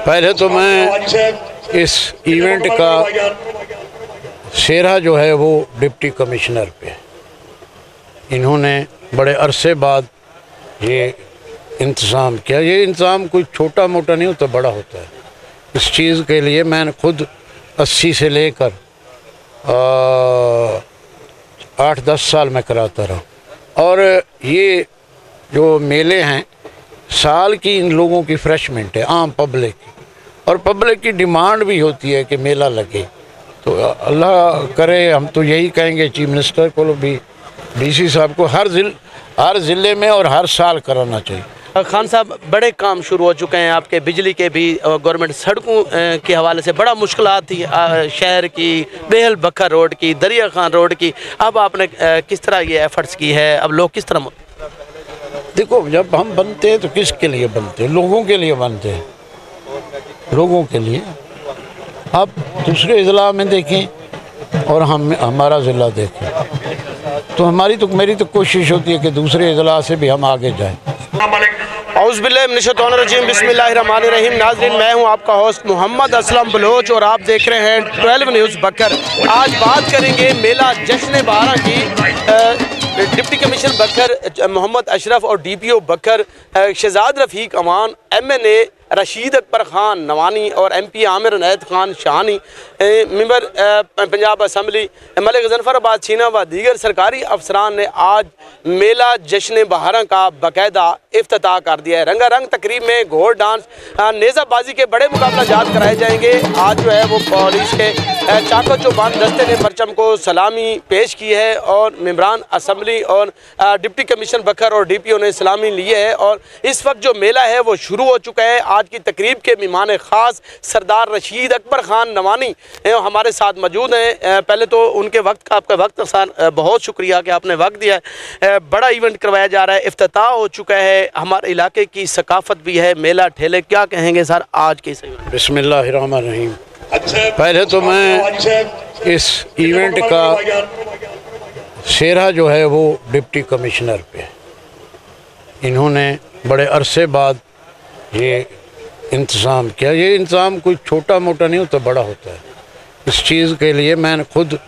पहले तो मैं इस इवेंट का सेहरा जो है वो डिप्टी कमिश्नर पे, इन्होंने बड़े अरसे बाद ये इंतज़ाम किया। ये इंतज़ाम कोई छोटा मोटा नहीं होता, बड़ा होता है। इस चीज़ के लिए मैंने खुद 80 से लेकर 8-10 साल में कराता रहा। और ये जो मेले हैं साल की इन लोगों की फ्रेशमेंट है, आम पब्लिक की, और पब्लिक की डिमांड भी होती है कि मेला लगे। तो अल्लाह करे, हम तो यही कहेंगे चीफ मिनिस्टर को भी, डीसी साहब को हर ज़िले में और हर साल कराना चाहिए। खान साहब, बड़े काम शुरू हो चुके हैं आपके, बिजली के भी, गवर्नमेंट सड़कों के हवाले से बड़ा मुश्किलात थी शहर की, बेहल बखर रोड की, दरिया खान रोड की। अब आपने किस तरह ये एफर्ट्स की है, अब लोग किस तरह? देखो, जब हम बनते हैं तो किसके लिए बनते हैं? लोगों के लिए बनते हैं, लोगों के लिए। आप दूसरे ज़िला में देखें और हमारा ज़िला देखें, तो मेरी तो कोशिश होती है कि दूसरे ज़िला से भी हम आगे जाएं। औज़ुबिल्लाहिमिनश्शैतानिर्रजीम, बिस्मिल्लाहिर्रहमानिर्रहीम। नाज़रीन, मैं हूं आपका होस्ट मोहम्मद असलम बलोच और आप देख रहे हैं 12 न्यूज़ बकर। आज बात करेंगे मेला जश्न बहारां की। डिप्टी कमिश्नर बकर मोहम्मद अशरफ और DPO बकर शहजाद रफ़ीक अमान, MNA रशीद अकबर ख़ान नवानी और MP आमिर अनैत ख़ान शाहानी, मेंबर पंजाब असम्बली मलिक ज़फ़राबाद छीना व दीगर सरकारी अफसरान ने आज मेला जश्न बहारां का बाकायदा इफ्तिताह कर दिया है। रंगारंग तकरीब में घोड़ डांस, नेज़ाबाजी के बड़े मुकाबला जात कराए जाएंगे। आज जो है वो पुलिस के चाको चौबान दस्ते ने परचम को सलामी पेश की है और मेंबरान असम्बली और डिप्टी कमिश्नर बकर और DPO ने सलामी ली है। और इस वक्त जो मेला है वो शुरू हो चुका है। आज की तकरीब के मेहमान ख़ास सरदार रशीद अकबर ख़ान नवानी हमारे साथ मौजूद हैं। पहले तो उनके वक्त का, आपका वक्त बहुत शुक्रिया कि आपने वक्त दिया है। बड़ा इवेंट करवाया जा रहा है, इफ्तिताह हो चुका है, हमारे इलाके की सकाफत भी है, मेला ठेले, क्या कहेंगे सर आज के इस इवेंट? बिस्मिल्लाहिर्रहमानिर्रहीम। पहले तो मैं इस इवेंट का सेहरा जो है वो डिप्टी कमिश्नर पे, इन्होंने बड़े अरसे बाद ये इंतज़ाम किया। ये इंतज़ाम कोई छोटा मोटा नहीं होता, बड़ा होता है। इस चीज़ के लिए मैंने खुद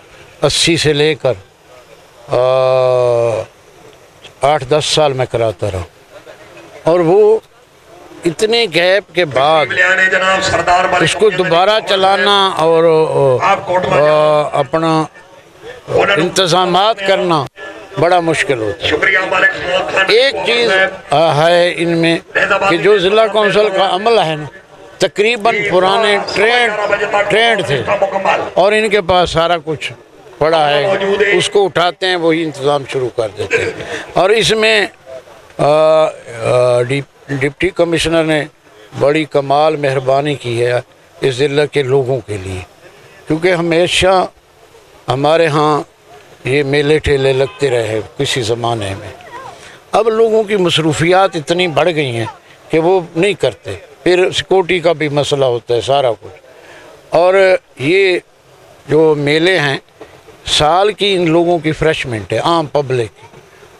80 से लेकर 8-10 साल में कराता रहा। और वो इतने गैप के बाद इसको दोबारा चलाना और अपना इंतज़ामात करना बड़ा मुश्किल होता है। एक चीज़ है इनमें कि जो ज़िला कौंसिल का अमल है ना, तकरीबन पुराने ट्रेंड थे और इनके पास सारा कुछ पड़ा है, उसको उठाते हैं, वही इंतज़ाम शुरू कर देते हैं। और इसमें डिप्टी कमिश्नर ने बड़ी कमाल मेहरबानी की है इस ज़िले के लोगों के लिए, क्योंकि हमेशा हमारे यहाँ ये मेले ठेले लगते रहे किसी ज़माने में। अब लोगों की मसरूफियात इतनी बढ़ गई हैं कि वो नहीं करते, फिर सिक्योरिटी का भी मसला होता है, सारा कुछ। और ये जो मेले हैं साल की इन लोगों की फ्रेशमेंट है, आम पब्लिक की,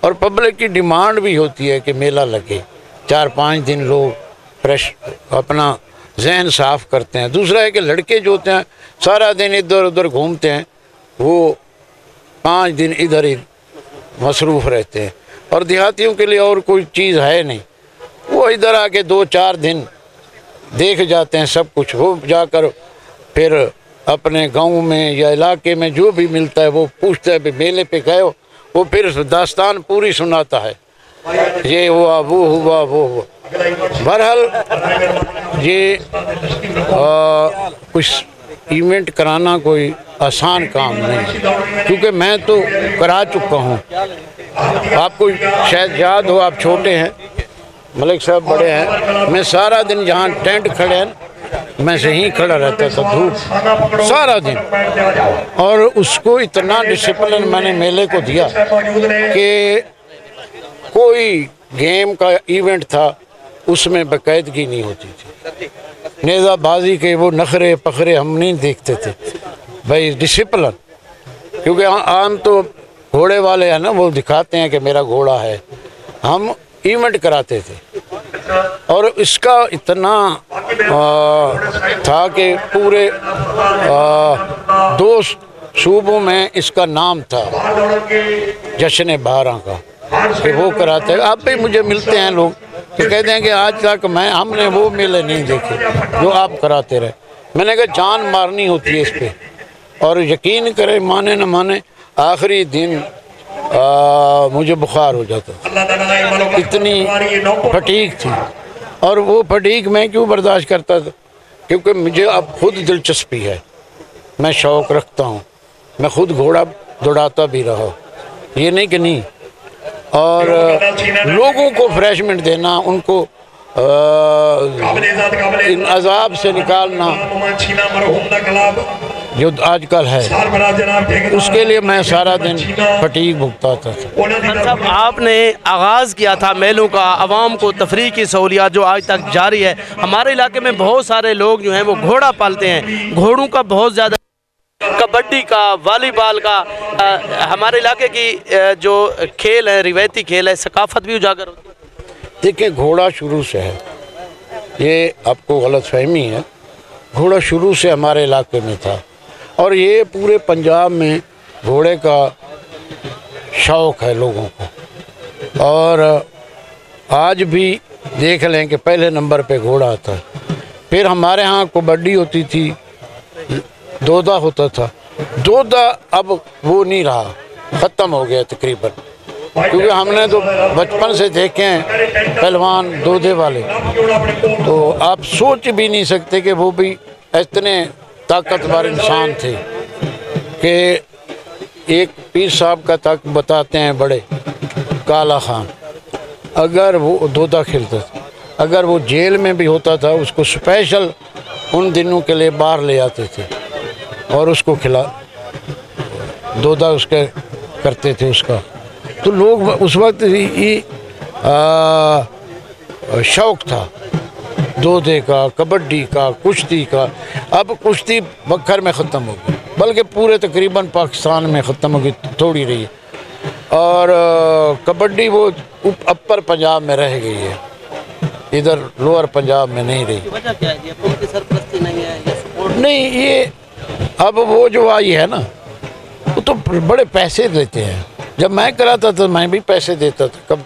और पब्लिक की डिमांड भी होती है कि मेला लगे। 4-5 दिन लोग फ्रेश अपना जहन साफ़ करते हैं। दूसरा है कि लड़के जो होते हैं सारा दिन इधर उधर घूमते हैं, वो 5 दिन इधर ही मसरूफ़ रहते हैं। और देहातियों के लिए और कोई चीज़ है नहीं, वो इधर आके 2-4 दिन देख जाते हैं सब कुछ। वो जाकर फिर अपने गांव में या इलाके में जो भी मिलता है वो पूछता है, मेले पे गए हो, वो फिर दास्तान पूरी सुनाता है, ये हुआ, वो हुआ, वो हुआ। बहरहाल ये कुछ इवेंट कराना कोई आसान काम नहीं, क्योंकि मैं तो करा चुका हूँ। आपको शायद याद हो, आप छोटे हैं, मलिक साहब बड़े हैं, मैं सारा दिन जहाँ टेंट खड़े हैं मैं सही खड़ा रहता था, धूप सारा दिन। और उसको इतना डिसिप्लिन मैंने मेले को दिया कि कोई गेम का इवेंट था उसमें बाकायदगी नहीं होती थी। नेज़ाबाजी के वो नखरे पखरे हम नहीं देखते थे भाई, डिसिप्लिन। क्योंकि आम तो घोड़े वाले हैं ना, वो दिखाते हैं कि मेरा घोड़ा है, हम इवेंट कराते थे। और इसका इतना था कि पूरे 2 सूबों में इसका नाम था जश्न 12 का कि वो कराते हैं। अब भी मुझे मिलते हैं लोग तो कहते हैं कि आज तक हमने वो मेले नहीं देखे जो आप कराते रहे। मैंने कहा जान मारनी होती है इस पे, और यकीन करें माने न माने आखिरी दिन मुझे बुखार हो जाता, इतनी फटीक थी। और वो फटीक मैं क्यों बर्दाश्त करता था, क्योंकि मुझे अब खुद दिलचस्पी है, मैं शौक़ रखता हूँ, मैं खुद घोड़ा दौड़ाता भी रहा, ये नहीं कि नहीं। और लोगों को फ्रेशमेंट देना, उनको इन अजाब से निकालना जो आजकल है, उसके लिए मैं सारा दिन फटीक भुगताता था। साहब, आपने आगाज़ किया था मेलों का, आवाम को तफरीह की सहूलियात जो आज तक जारी है। हमारे इलाके में बहुत सारे लोग जो हैं वो घोड़ा पालते हैं, घोड़ों का बहुत ज़्यादा, कबड्डी का, वॉलीबॉल का, हमारे इलाके की जो खेल है, रिवायती खेल है, सकाफत भी उजागर होती है। देखिए, घोड़ा शुरू से है, ये आपको गलतफहमी है। घोड़ा शुरू से हमारे इलाके में था और ये पूरे पंजाब में घोड़े का शौक़ है लोगों को। और आज भी देख लें कि पहले नंबर पे घोड़ा आता है। फिर हमारे यहाँ कबड्डी होती थी, दोदा होता था। दोदा अब वो नहीं रहा, ख़त्म हो गया तकरीबन, क्योंकि हमने तो बचपन से देखे हैं पहलवान दोदे वाले, तो आप सोच भी नहीं सकते कि वो भी इतने ताकतवर इंसान थे कि एक पीर साहब का तक बताते हैं बड़े, काला खान, अगर वो दोदा खेलता था, अगर वो जेल में भी होता था उसको स्पेशल उन दिनों के लिए बाहर ले आते थे और उसको खिला दोदा उसके करते थे उसका। तो लोग उस वक्त ये शौक़ था दोदे का, कबड्डी का, कुश्ती का। अब कुश्ती बखर में ख़त्म हो गई, बल्कि पूरे तकरीबन पाकिस्तान में ख़त्म हो गई, थोड़ी रही है। और कबड्डी वो अपर पंजाब में रह गई है, इधर लोअर पंजाब में नहीं रही। वजह क्या है? उनकी सरपरस्ती नहीं है या सपोर्ट नहीं, ये अब वो जो आई है ना, वो तो बड़े पैसे देते हैं। जब मैं कराता था मैं भी पैसे देता था,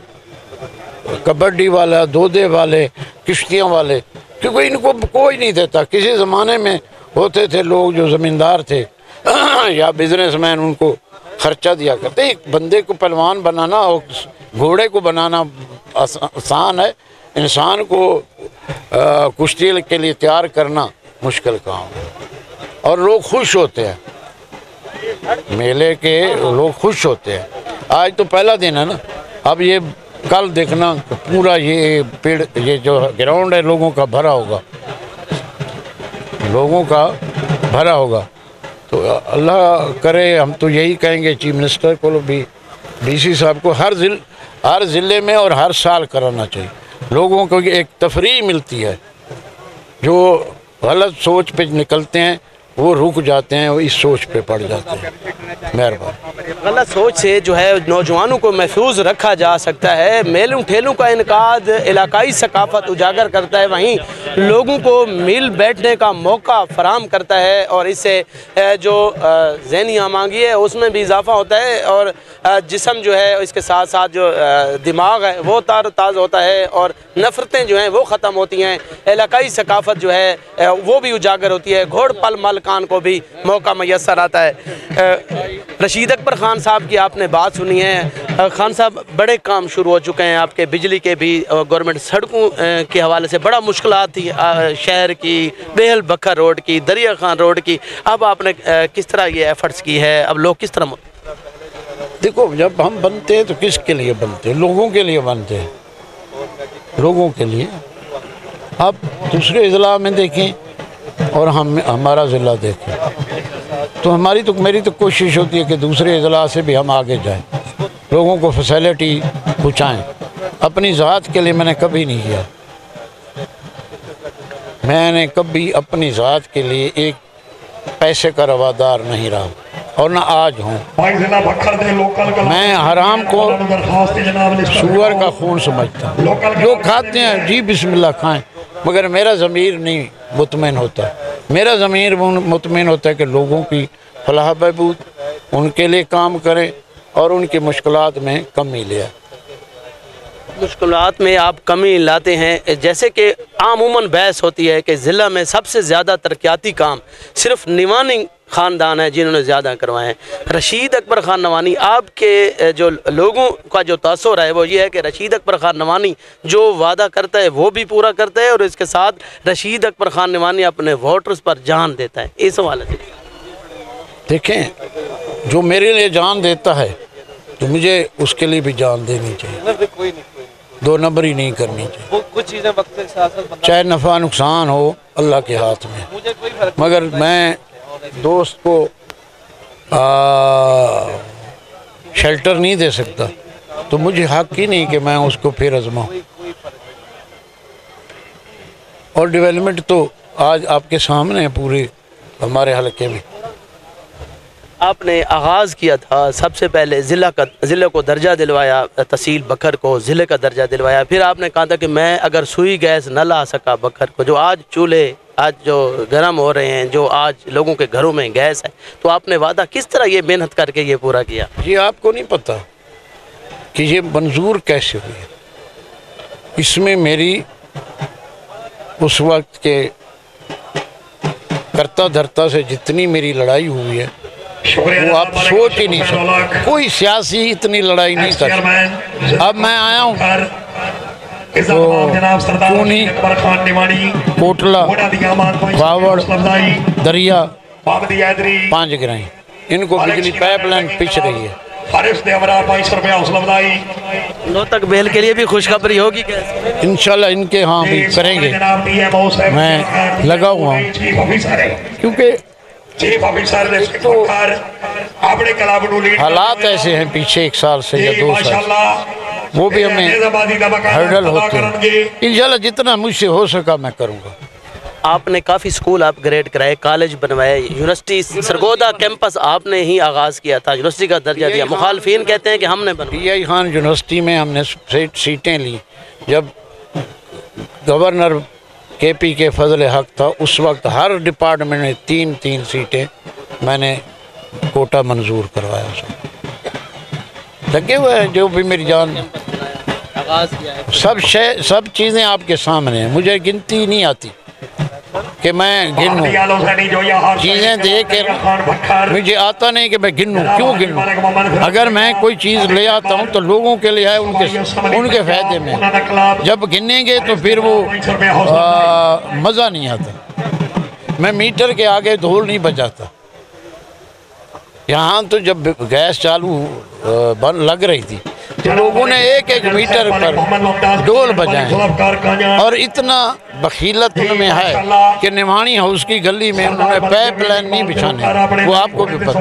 कबड्डी वाला, दोदे वाले, किश्तियों वाले, क्योंकि इनको कोई नहीं देता। किसी ज़माने में होते थे लोग जो ज़मींदार थे या बिजनेसमैन, उनको ख़र्चा दिया करते। एक बंदे को पहलवान बनाना और घोड़े को बनाना आसान है, इंसान को कुश्ती के लिए तैयार करना मुश्किल काम है। और लोग खुश होते हैं, मेले के लोग खुश होते हैं। आज तो पहला दिन है ना, अब ये कल देखना पूरा ये पेड़, ये जो ग्राउंड है लोगों का भरा होगा, लोगों का भरा होगा। तो अल्लाह करे, हम तो यही कहेंगे चीफ मिनिस्टर को भी, डीसी साहब को, हर ज़िले में और हर साल कराना चाहिए। लोगों को एक तफरीह मिलती है, जो गलत सोच पे निकलते हैं वो रुक जाते हैं, वो इस सोच पे पड़ जाते हैं। मेहरबानी। गलत सोच से जो है नौजवानों को महफूज रखा जा सकता है। मेलों ठेलों का इनकाद इलाकाई सकाफत उजागर करता है, वहीं लोगों को मिल बैठने का मौका फराहम करता है और इससे जो ज़हनी आमांगी है उसमें भी इजाफा होता है और जिस्म जो है इसके साथ साथ जो दिमाग है वो ताज़ा होता है और नफ़रतें जो हैं वो ख़त्म होती हैं। इलाकाई सकाफत जो है वो भी उजागर होती है, घोड़ पल मालकान को भी मौका मैसर आता है। रशीद अकबर ख़ान साहब की आपने बात सुनी है। ख़ान साहब, बड़े काम शुरू हो चुके हैं आपके, बिजली के भी, गवर्नमेंट सड़कों के हवाले से बड़ा मुश्किलात थी शहर की, बेहल बखर रोड की, दरिया खान रोड की। अब आपने किस तरह ये एफ़र्ट्स की है, अब लोग किस तरह? देखो, जब हम बनते हैं तो किसके लिए बनते हैं? लोगों के लिए बनते हैं, लोगों के लिए। आप दूसरे ज़िला में देखें और हमारा ज़िला देखें, तो मेरी तो कोशिश होती है कि दूसरे ज़िला से भी हम आगे जाएं, लोगों को फैसिलिटी पहुँचाएँ। अपनी ज़ात के लिए मैंने कभी नहीं किया, मैंने कभी अपनी ज़ात के लिए एक पैसे का रवादार नहीं रहा। और न आज हूँ। मैं हराम को सूअर का खून समझता हूँ। जो खाते हैं जी बिस्मिल्लाह खाएं, मगर मेरा ज़मीर नहीं मुतमईन होता। मेरा ज़मीर मुतमईन होता है कि लोगों की फलाह बहबूद, उनके लिए काम करें और उनकी मुश्किलात में कमी ले आए। मुश्किलात में आप कमी लाते हैं, जैसे कि आमूमन बहस होती है कि ज़िला में सबसे ज़्यादा तरक्याती काम सिर्फ निवानी ख़ानदान है जिन्होंने ज़्यादा करवाए हैं। रशीद अकबर ख़ान नवानी, आपके जो लोगों का जो तासुर है वो ये है कि रशीद अकबर ख़ान नवानी जो वादा करता है वो भी पूरा करता है और इसके साथ रशीद अकबर ख़ान नवानी अपने वोटर्स पर जान देता है। इस हवाले से देखें, जो मेरे लिए जान देता है तो मुझे उसके लिए भी जान देनी चाहिए। दो नंबर ही नहीं करनी चाहिए। कुछ चीज़ें वक्त के साथ चाहे नफ़ा नुकसान हो अल्लाह के हाथ में, मगर मैं दोस्त को शेल्टर नहीं दे सकता तो मुझे हक ही नहीं कि मैं उसको फिर आजमाऊं। और डेवलपमेंट तो आज आपके सामने है पूरे हमारे हलके में। आपने आगाज़ किया था सबसे पहले ज़िले को दर्जा दिलवाया, तहसील बकर को ज़िले का दर्जा दिलवाया। फिर आपने कहा था कि मैं अगर सुई गैस न ला सका बकर को, जो आज चूल्हे आज जो गर्म हो रहे हैं, जो आज लोगों के घरों में गैस है, तो आपने वादा किस तरह ये मेहनत करके ये पूरा किया? ये आपको नहीं पता कि ये मंजूर कैसे हुई। इसमें मेरी उस वक्त के करता धरता से जितनी मेरी लड़ाई हुई है वो आप सोच ही नहीं सकते। कोई सियासी इतनी लड़ाई नहीं कर सकता। अब मैं आया हूँ तो चूनी, कोटला, बावड़, दरिया 5 गिराई, इनको बिजली पाइपलाइन पिछ रही है। लोहतक बेल के लिए भी खुशखबरी होगी इंशाल्लाह, इनके यहाँ भी करेंगे। मैं लगा हुआ हूँ क्योंकि तो हालात ऐसे हैं पीछे 1 साल से या 2 साल, वो भी हमें हर्डल होते हैं। इंशाल्लाह जितना मुझसे हो सका मैं करूँगा। आपने काफ़ी स्कूल अपग्रेड कराए, कॉलेज बनवाए, यूनिवर्सिटी सरगोदा कैंपस आपने ही आगाज़ किया था, यूनिवर्सिटी का दर्जा दिया। मुखालफिन कहते हैं कि हमने बनवाया। PI खान यूनिवर्सिटी में हमने सीटें ली। जब गवर्नर KP के फजल हक था उस वक्त हर डिपार्टमेंट में 3-3 सीटें मैंने कोटा मंजूर करवाया। लगे हुए हैं जो भी मेरी जान आगाज़ किया है। सब चीज़ें आपके सामने हैं। मुझे गिनती नहीं आती कि मैं गिनूं चीज़ें देख के, मुझे आता नहीं कि मैं गिनूं। क्यों गिनूं? अगर मैं कोई चीज़ ले आता हूं तो लोगों के लिए है, उनके फ़ायदे में। जब गिनेंगे तो फिर वो मज़ा नहीं आता। मैं मीटर के आगे ढोल नहीं बजाता। यहाँ तो जब गैस चालू लग रही थी तो लोगों ने 1-1 मीटर पर ढोल बजाए और इतना बखीलत उनमें है कि निमानी हाउस की गली में उन्होंने पाइपलाइन नहीं बिछाने, वो आपको भी पता।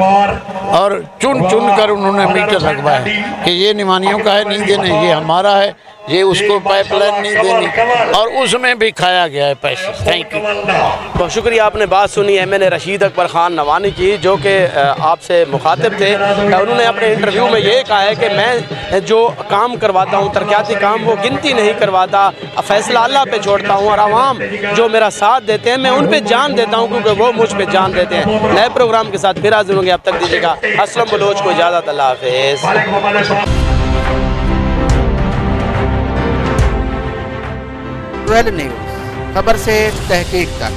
और चुन कर उन्होंने मीटर लगवाए कि ये निमानियों का है, नहीं देने, ये हमारा है, ये उसको पाइपलाइन नहीं देनी, और उसमें भी खाया गया है पैसे। थैंक यू, बहुत शुक्रिया। आपने बात सुनी MLA रशीद अकबर ख़ान नवानी की, जो कि आपसे मुखातिब थे। उन्होंने अपने इंटरव्यू में ये कहा है कि मैं जो काम करवाता हूँ, तरक्याती काम, वो गिनती नहीं करवाता, फैसला अल्लाह पे छोड़ता हूँ, और आवाम जो मेरा साथ देते हैं मैं उन पर जान देता हूँ क्योंकि वो मुझ पर जान देते हैं। नए प्रोग्राम के साथ फिर हाजिर होंगे। अब तक दीजिएगा असलम बलोच को इजाज़त। अल्लाह हाफ़िज़। 12 न्यूज़, खबर से तहकीक तक।